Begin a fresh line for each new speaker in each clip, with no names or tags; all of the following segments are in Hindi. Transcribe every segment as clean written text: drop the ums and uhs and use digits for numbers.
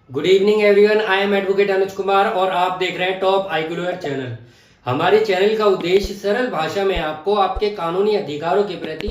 Good evening everyone, I am advocate Anuj Kumar और आप देख रहे हैं टॉप आई लॉयर चैनल। हमारे चैनल का उद्देश्य सरल भाषा में आपको आपके कानूनी अधिकारों के प्रति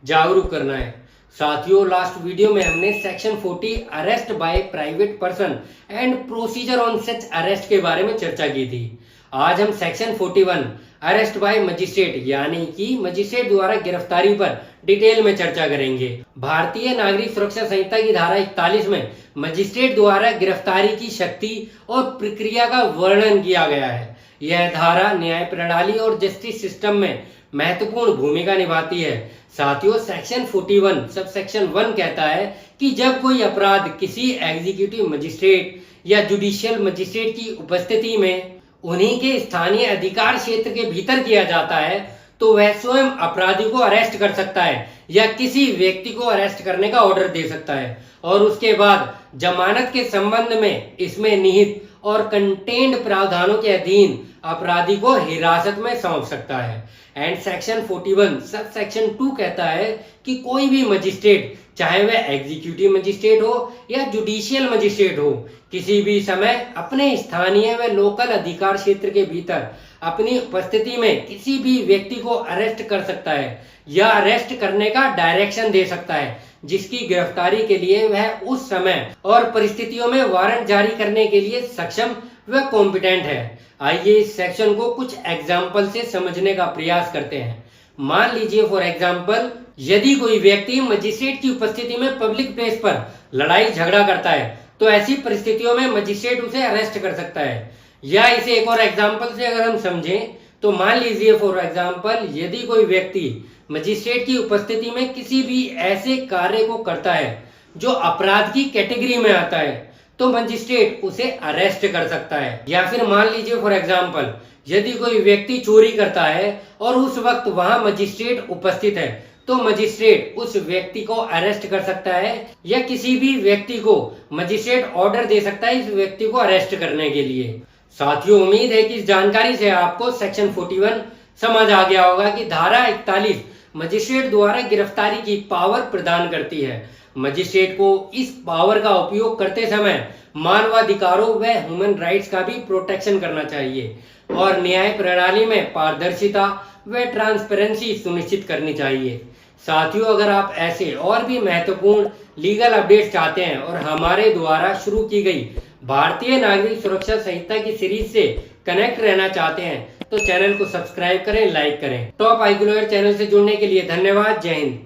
जागरूक करना है। साथियों, लास्ट वीडियो में हमने section 40 arrest by private person and procedure on such arrest के बारे में चर्चा की थी। आज हम सेक्शन 41 अरेस्ट बाय मजिस्ट्रेट यानी कि मजिस्ट्रेट द्वारा गिरफ्तारी पर डिटेल में चर्चा करेंगे। भारतीय नागरिक सुरक्षा संहिता की धारा 41 में मजिस्ट्रेट द्वारा गिरफ्तारी की शक्ति और प्रक्रिया का वर्णन किया गया है। यह धारा न्याय प्रणाली और जस्टिस सिस्टम में महत्वपूर्ण भूमिका निभाती है। साथियों, सेक्शन 41 सब सेक्शन 1 कहता है कि जब कोई अपराध किसी एग्जीक्यूटिव मजिस्ट्रेट या जुडिशियल मजिस्ट्रेट की उपस्थिति में उन्हीं के स्थानीय अधिकार क्षेत्र के भीतर किया जाता है तो वह स्वयं अपराधी को अरेस्ट कर सकता है या किसी व्यक्ति को अरेस्ट करने का ऑर्डर दे सकता है और उसके बाद जमानत के संबंध में इसमें निहित और कंटेन्ड प्रावधानों के अधीन अपराधी को हिरासत में सौंप सकता है। एंड सेक्शन 41 सब सेक्शन 2 कहता है कि कोई भी मजिस्ट्रेट, चाहे वह एग्जीक्यूटिव मजिस्ट्रेट हो या जुडिशियल मजिस्ट्रेट हो, किसी भी समय अपने स्थानीय व लोकल अधिकार क्षेत्र के भीतर अपनी उपस्थिति में किसी भी व्यक्ति को अरेस्ट कर सकता है या अरेस्ट करने का डायरेक्शन दे सकता है जिसकी गिरफ्तारी के लिए वह उस समय और परिस्थितियों में वारंट जारी करने के लिए सक्षम व कॉम्पिटेंट है। आइए इस सेक्शन को कुछ एग्जाम्पल से समझने का प्रयास करते हैं। मान लीजिए फॉर एग्जाम्पल, यदि कोई व्यक्ति मजिस्ट्रेट की उपस्थिति में पब्लिक प्लेस पर लड़ाई झगड़ा करता है तो ऐसी परिस्थितियों में मजिस्ट्रेट उसे अरेस्ट कर सकता है। या इसे एक और एग्जाम्पल से अगर हम समझें तो मान लीजिए फॉर एग्जाम्पल, यदि कोई व्यक्ति मजिस्ट्रेट की उपस्थिति में किसी भी ऐसे कार्य को करता है जो अपराध की कैटेगरी में आता है तो मजिस्ट्रेट उसे अरेस्ट कर सकता है। या फिर मान लीजिए फॉर एग्जाम्पल, यदि कोई व्यक्ति चोरी करता है और उस वक्त वहां मजिस्ट्रेट उपस्थित है तो मजिस्ट्रेट उस व्यक्ति को अरेस्ट कर सकता है या किसी भी व्यक्ति को मजिस्ट्रेट ऑर्डर दे सकता है इस व्यक्ति को अरेस्ट करने के लिए। साथियों, उम्मीद है कि इस जानकारी से आपको सेक्शन 41 समझ आ गया होगा कि धारा 41 मजिस्ट्रेट द्वारा गिरफ्तारी की पावर प्रदान करती है। मजिस्ट्रेट को इस पावर का उपयोग करते समय मानवाधिकारों व ह्यूमन राइट्स का भी प्रोटेक्शन करना चाहिए और न्याय प्रणाली में पारदर्शिता व ट्रांसपेरेंसी सुनिश्चित करनी चाहिए। साथियों, अगर आप ऐसे और भी महत्वपूर्ण लीगल अपडेट्स चाहते हैं और हमारे द्वारा शुरू की गई भारतीय नागरिक सुरक्षा संहिता की सीरीज से कनेक्ट रहना चाहते हैं तो चैनल को सब्सक्राइब करें, लाइक करें। टॉप आई लॉयर चैनल से जुड़ने के लिए धन्यवाद। जय हिंद।